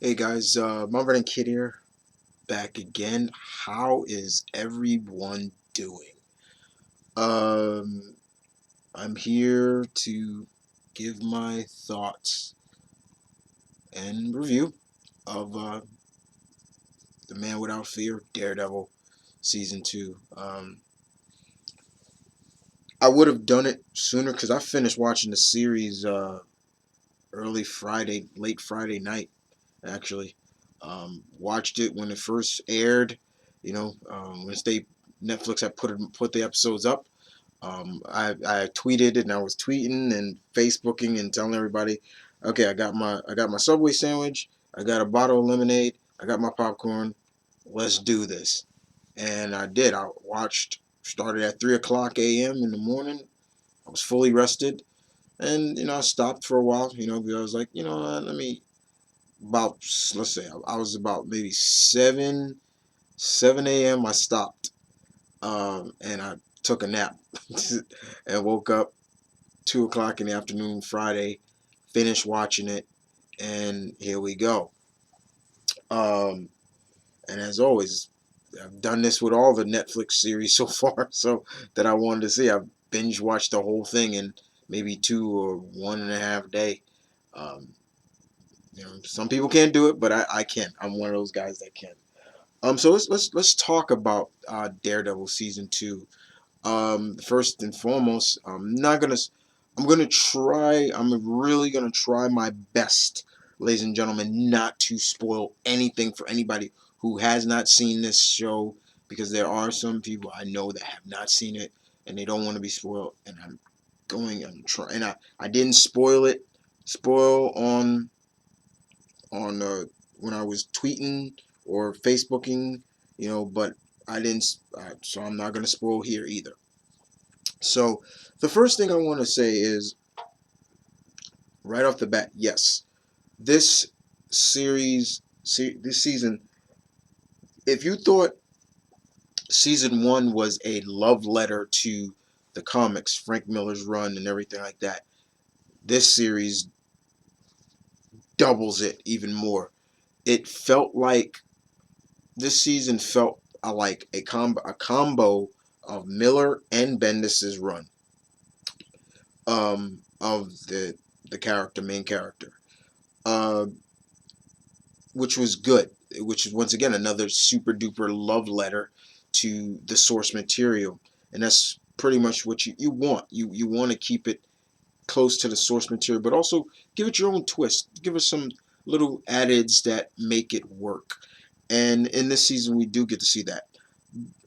Hey guys, Marvin and Kid here, back again. How is everyone doing? Um, I'm here to give my thoughts and review of The Man Without Fear, Daredevil, Season 2. I would have done it sooner because I finished watching the series early Friday, late Friday night, actually. Watched it when it first aired. When Netflix had put the episodes up. I tweeted and I was tweeting and Facebooking and telling everybody, okay, I got my Subway sandwich, I got a bottle of lemonade, I got my popcorn. Let's do this. And I did. I watched. Started at 3 o'clock a.m. in the morning. I was fully rested, and I stopped for a while. Because I was like, let me about let's say I was about maybe 7 a.m. I stopped, and I took a nap and woke up 2 o'clock in the afternoon Friday, finished watching it, and here we go. Um, and as always, I've done this with all the Netflix series so far, so that I wanted to see. I've binge watched the whole thing in maybe 2 or 1.5 day. Um, some people can't do it, but I can. I'm one of those guys that can. So let's talk about Daredevil season 2. First and foremost, I'm gonna try. I'm really gonna try my best, ladies and gentlemen, not to spoil anything for anybody who has not seen this show, because there are some people I know that have not seen it and they don't want to be spoiled. And I'm trying. And I didn't spoil on when I was tweeting or Facebooking, but I didn't. So I'm not gonna spoil here either. So the first thing I want to say is right off the bat, yes, this this season. If you thought season 1 was a love letter to the comics, Frank Miller's run and everything like that, this series doubles it even more. It felt like this season felt like a combo of Miller and Bendis's run, of the main character, uh, which was good. Which is once again another super duper love letter to the source material, and that's pretty much what you want. You want to keep it close to the source material, but also give it your own twist. Give us some little addeds that make it work. And in this season, we do get to see that.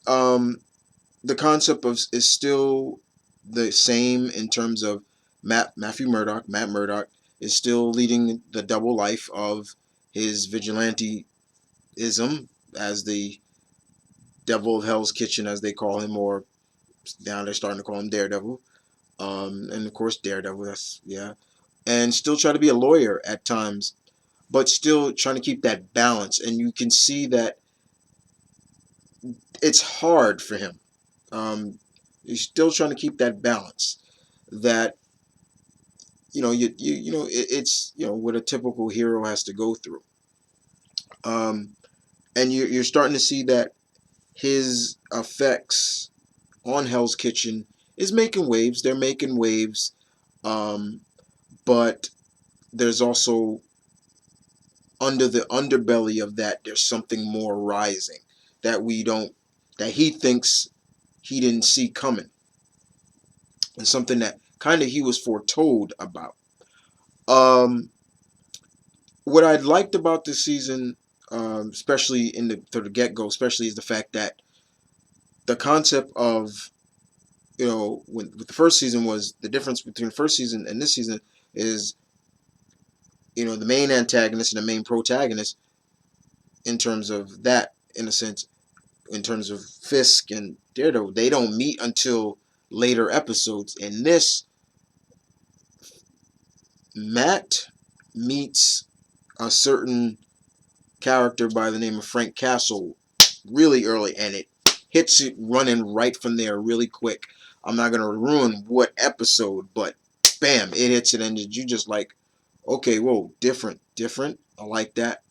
Um, the concept of is still the same in terms of Matt Murdock is still leading the double life of his vigilanteism as the devil of Hell's Kitchen, as they call him, or now they're starting to call him Daredevil. And of course Daredevil, that's yeah, and still try to be a lawyer at times, but still trying to keep that balance. And you can see that it's hard for him. He's still trying to keep that balance. That it's what a typical hero has to go through. Um, and you're starting to see that his effects on Hell's Kitchen is making waves. They're making waves, um, but there's also under the underbelly of that, there's something more rising that we don't, that he thinks he didn't see coming, and something that kind of he was foretold about. Um, what I liked about this season, especially in the get go, especially is the fact that the concept of when with the first season was the difference between the first season and this season is the main antagonist and the main protagonist, in terms of that, in a sense, in terms of Fisk and Daredevil, they don't meet until later episodes. In this, Matt meets a certain character by the name of Frank Castle really early, and it hits it running right from there really quick. I'm not gonna ruin what episode, but bam, it hits it, and you just like, okay, whoa, different. I like that.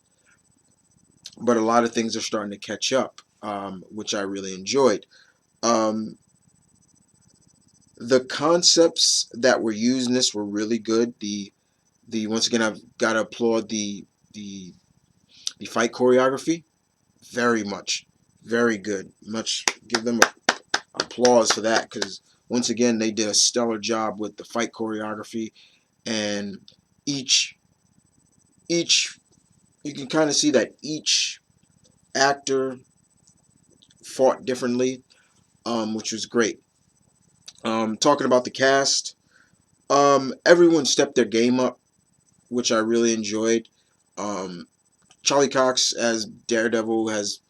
but a lot of things are starting to catch up, which I really enjoyed. Um, the concepts that were used in this were really good. The once again, I've got to applaud the the fight choreography. Very much, very good. Much give them applause for that, because once again they did a stellar job with the fight choreography, and each each you can kind of see that each actor fought differently, which was great. Talking about the cast, everyone stepped their game up, which I really enjoyed. Um, Charlie Cox as Daredevil has,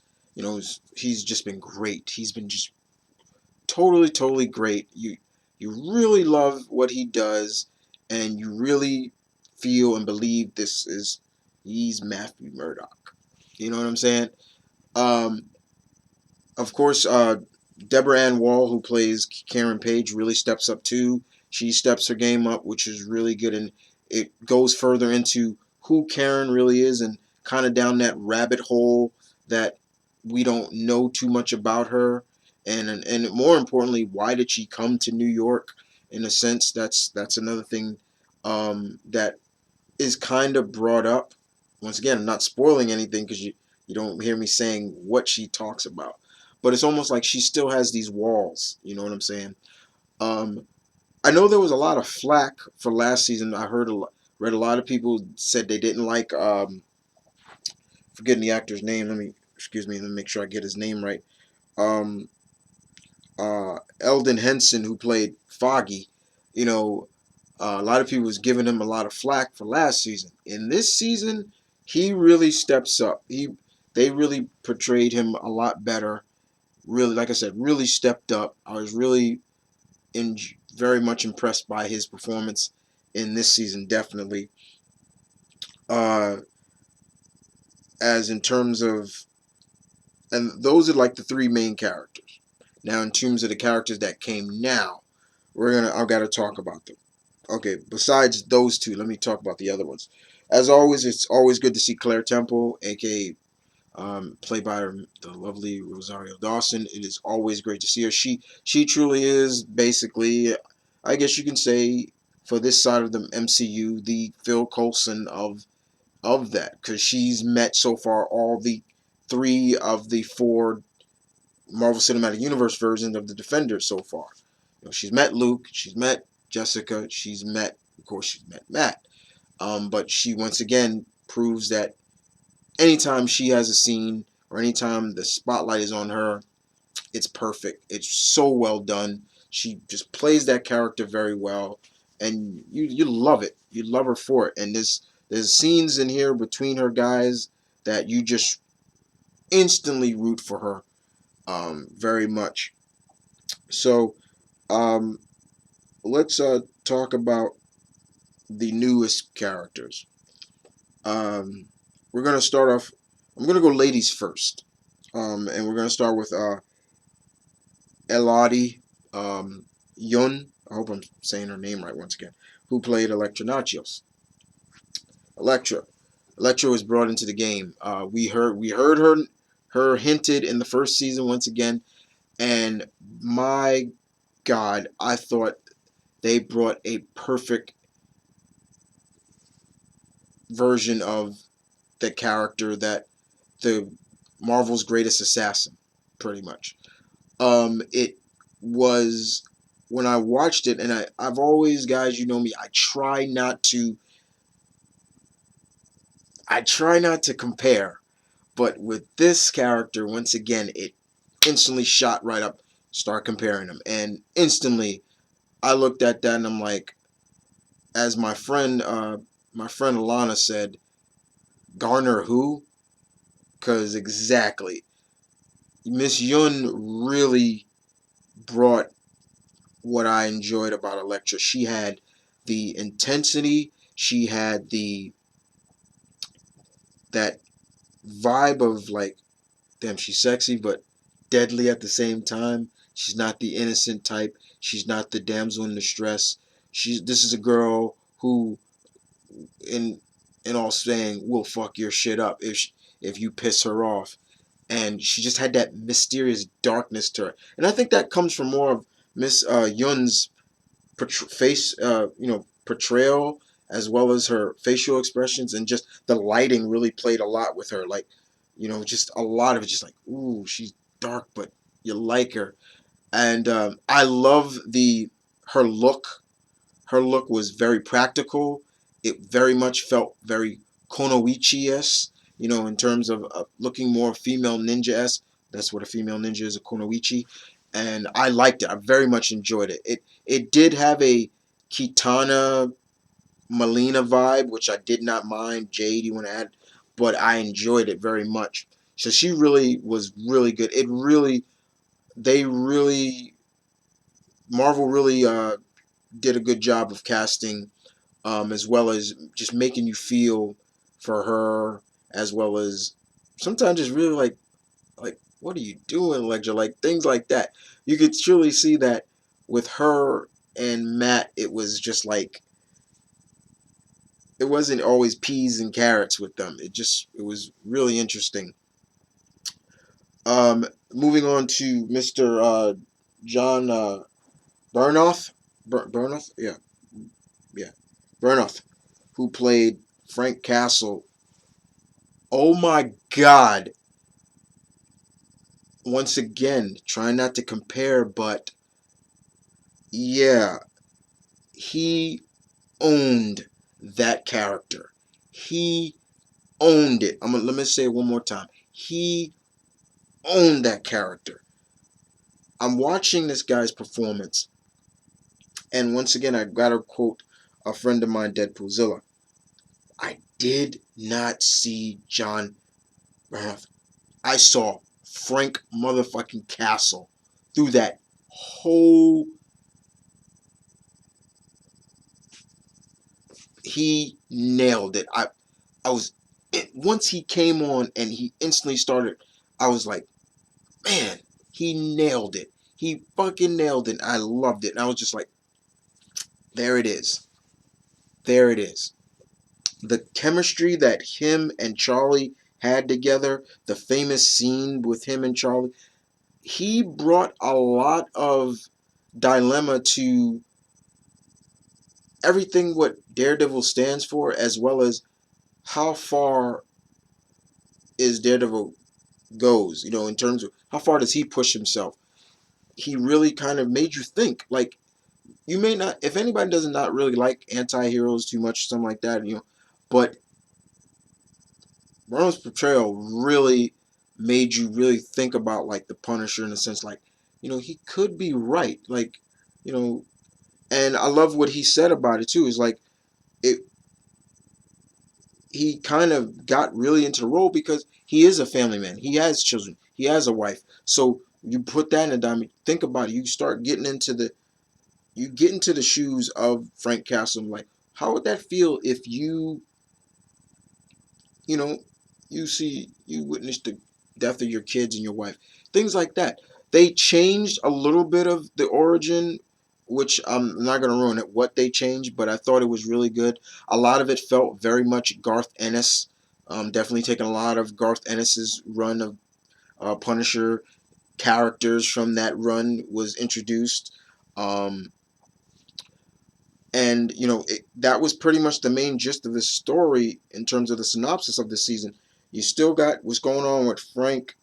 he's just been great. He's been just totally great. You really love what he does, and you really feel and believe he's Matthew Murdock. You know what I'm saying? Um, of course, Deborah Ann Wall, who plays Karen Page, really steps up too. She steps her game up, which is really good, and it goes further into who Karen really is, and kind of down that rabbit hole that we don't know too much about her, and more importantly, why did she come to New York? In a sense, that's another thing that is kind of brought up. Once again, I'm not spoiling anything because you don't hear me saying what she talks about, but it's almost like she still has these walls. You know what I'm saying? Um, I know there was a lot of flack for last season. I read a lot of people said they didn't like forgetting the actor's name. Let me make sure I get his name right. Um, Eldon Henson, who played Foggy. You know, a lot of people was giving him a lot of flack for last season. In this season, he really steps up. They really portrayed him a lot better. Really, like I said, really stepped up. I was really very much impressed by his performance in this season. Definitely, uh, as in terms of, and those are like the three main characters. Now, in terms of the characters that came now, I've got to talk about them. Okay, besides those two, let me talk about the other ones. As always, it's always good to see Claire Temple, aka played by the lovely Rosario Dawson. It is always great to see her. She truly is basically, I guess you can say, for this side of the MCU, the Phil Coulson of that, because she's met so far all the three of the four Marvel Cinematic Universe versions of the Defenders so far. She's met Luke, she's met Jessica, of course, she's met Matt. But she once again proves that anytime she has a scene or anytime the spotlight is on her, it's perfect. It's so well done. She just plays that character very well, and you love it. You love her for it. And there's scenes in here between her guys that you just instantly root for her, very much. So um, let's talk about the newest characters. Um, we're gonna start off. I'm gonna go ladies first, and we're gonna start with Elodie Yun. I hope I'm saying her name right once again. Who played Elektra Nachios? Elektra. Elektra was brought into the game. We heard her hinted in the first season once again, and my God, I thought they brought a perfect version of the character that the Marvel's greatest assassin, pretty much. It was when I watched it, and I've always, guys, you know me, I try not to compare, but with this character, once again, it instantly shot right up. Start comparing them, and instantly, I looked at that and I'm like, as my friend Alana said, Garner who? Because exactly, Miss Yun really brought what I enjoyed about Elektra. She had the intensity. She had the that vibe of like, damn, she's sexy but deadly at the same time. She's not the innocent type. She's not the damsel in distress. This is a girl who, in all saying, will fuck your shit up if you piss her off. And she just had that mysterious darkness to her. And I think that comes from more of Miss Yun's face, portrayal, as well as her facial expressions, and just the lighting really played a lot with her. Like, just a lot of it, just like, ooh, she's dark, but you like her. And I love the her look. Her look was very practical. It very much felt very Konoichi-esque, in terms of looking more female ninja-esque. That's what a female ninja is, a Konoichi. And I liked it. I very much enjoyed it. It did have a Kitana Melina vibe, which I did not mind. Jade, you want to add? But I enjoyed it very much. So she really was really good. They really, Marvel really did a good job of casting, as well as just making you feel for her, as well as sometimes just really like what are you doing, Ledger? Like things like that. You could truly see that with her and Matt. It was just like it wasn't always peas and carrots with them. It was really interesting. Moving on to Mr. John Burnoff, Burnoff, yeah, Burnoff, who played Frank Castle. Oh my God! Once again, trying not to compare, but yeah, he owned that character. He owned it. Let me say it one more time. He owned that character. I'm watching this guy's performance, and once again, I gotta quote a friend of mine, Deadpoolzilla. I did not see John Bernthal. I saw Frank motherfucking Castle through that whole. He nailed it. I was once he came on and he instantly started. I was like, man, he nailed it. He fucking nailed it. I loved it. And I was just like, there it is. There it is. The chemistry that him and Charlie had together, the famous scene with him and Charlie, he brought a lot of dilemma to everything what Daredevil stands for, as well as how far is Daredevil goes, in terms of how far does he push himself. He really kind of made you think. Like, you may not, if anybody does not really like anti-heroes too much or something like that, but Ronald's portrayal really made you really think about like the Punisher, in a sense, like, he could be right. Like, you know, and I love what he said about it too. Is like it he kind of got really into the role because he is a family man. He has children. He has a wife. So you put that in a dynamic. Think about it. You get into the shoes of Frank Castle. Like, how would that feel if you know, you witnessed the death of your kids and your wife, things like that. They changed a little bit of the origin, which I'm not gonna ruin it. What they changed, but I thought it was really good. A lot of it felt very much Garth Ennis. Definitely taking a lot of Garth Ennis's run of Punisher characters from that run was introduced. Um, and that was pretty much the main gist of the story in terms of the synopsis of the season. You still got what's going on with Frank,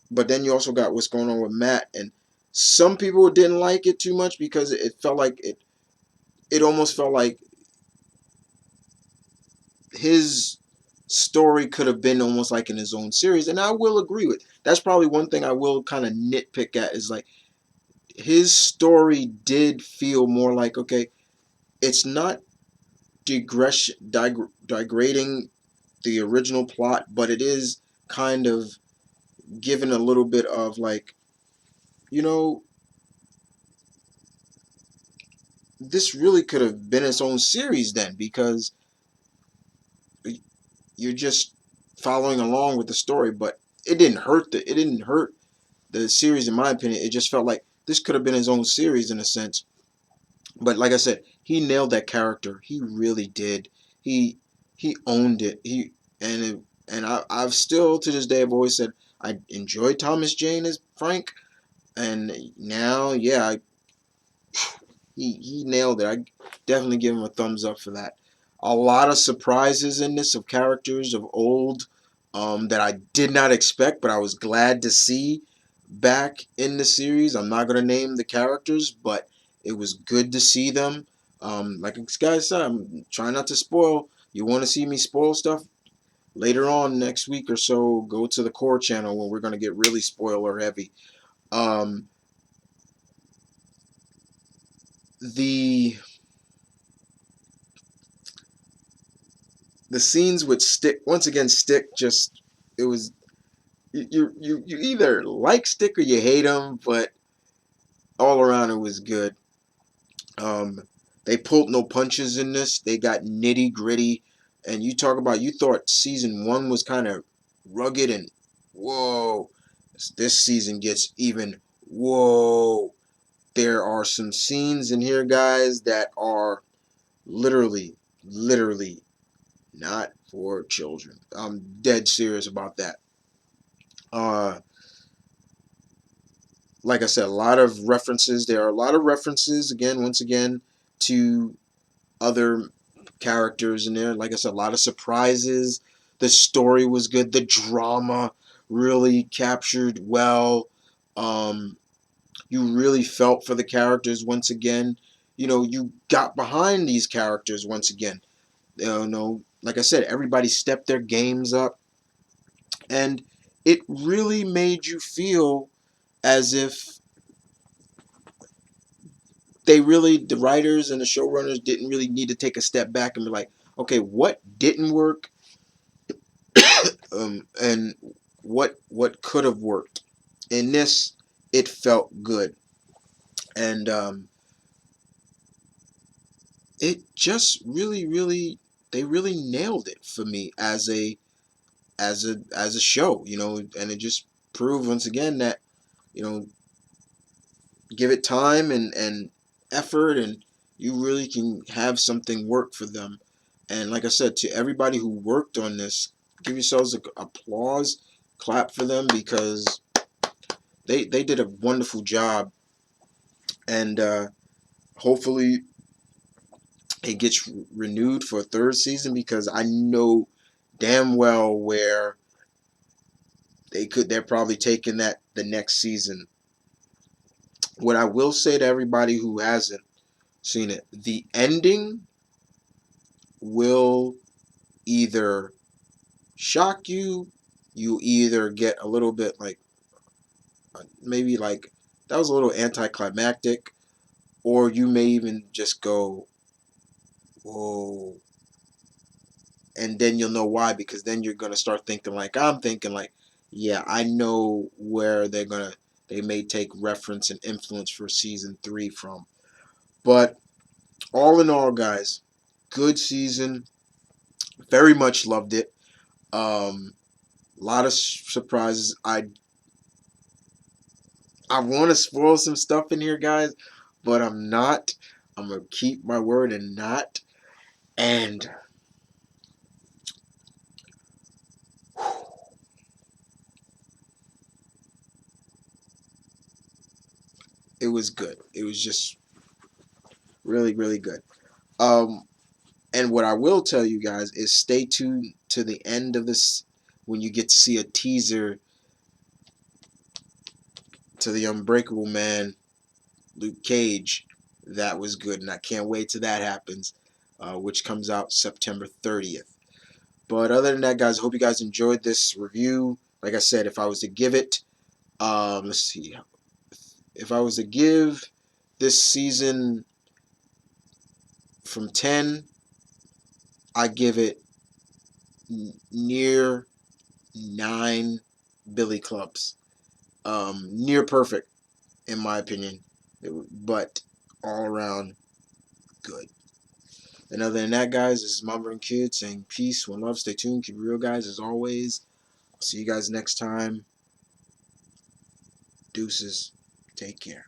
but then you also got what's going on with Matt. And some people didn't like it too much because it felt like it almost felt like his story could have been almost like in his own series. And I will agree with that's probably one thing I will kind of nitpick at, is like his story did feel more like, okay, it's not degrading the original plot, but it is kind of given a little bit of like, you know, this really could have been its own series then, because you're just following along with the story. But it didn't hurt the series, in my opinion. It just felt like this could have been his own series in a sense. But like I said, he nailed that character. He really did. He he owned it. And I've still to this day I've always said I enjoy Thomas Jane as Frank, and now yeah, he nailed it. I definitely give him a thumbs up for that. A lot of surprises in this of characters of old that I did not expect, but I was glad to see back in the series. I'm not gonna name the characters, but it was good to see them. Like this guy said, I'm trying not to spoil. You want to see me spoil stuff? Later on next week or so, go to the core channel where we're gonna get really spoiler heavy. Um, the the scenes with Stick, once again, Stick just, it was, you either like Stick or you hate him, but all around it was good. Um, they pulled no punches in this. They got nitty gritty, and you talk about, you thought season one was kind of rugged and whoa, this season gets even whoa. There are some scenes in here, guys, that are literally not for children. I'm dead serious about that. Uh, like I said, a lot of references. There are a lot of references again, once again, to other characters in there. Like I said, a lot of surprises. The story was good. The drama really captured well. Um, you really felt for the characters once again. You know, you got behind these characters once again. You know, like I said, everybody stepped their games up, and it really made you feel as if they really, the writers and the showrunners didn't really need to take a step back and be like, okay, what didn't work, and what could have worked. In this, it felt good, and it just really they really nailed it for me as a show, you know, and it just proved once again that, you know, give it time and effort, and you really can have something work for them. And like I said, to everybody who worked on this, give yourselves a applause, clap for them, because they did a wonderful job. And hopefully it gets renewed for a third season, because I know damn well where they're probably taking that the next season. What I will say to everybody who hasn't seen it, the ending will either shock you, you either get a little bit like, maybe like, that was a little anticlimactic, or you may even just go, whoa, and then you'll know why, because then you're gonna start thinking like I'm thinking, like, yeah, I know where they may take reference and influence for season three from. But all in all, guys, good season. Very much loved it. A lot of surprises. I want to spoil some stuff in here, guys, but I'm not. I'm gonna keep my word and not. And it was good. It was just really good. Um, and what I will tell you guys is stay tuned to the end of this when you get to see a teaser to the Unbreakable Man, Luke Cage. That was good, and I can't wait till that happens, which comes out September 30th. But other than that, guys, I hope you guys enjoyed this review. Like I said, if I was to give it, let's see, if I was to give this season from 10, I give it near 9 Billy Clubs. Near perfect, in my opinion, but all around good. And other than that, guys, this is Mama and Kid saying peace, one love, stay tuned, keep it real, guys, as always. I'll see you guys next time. Deuces. Take care.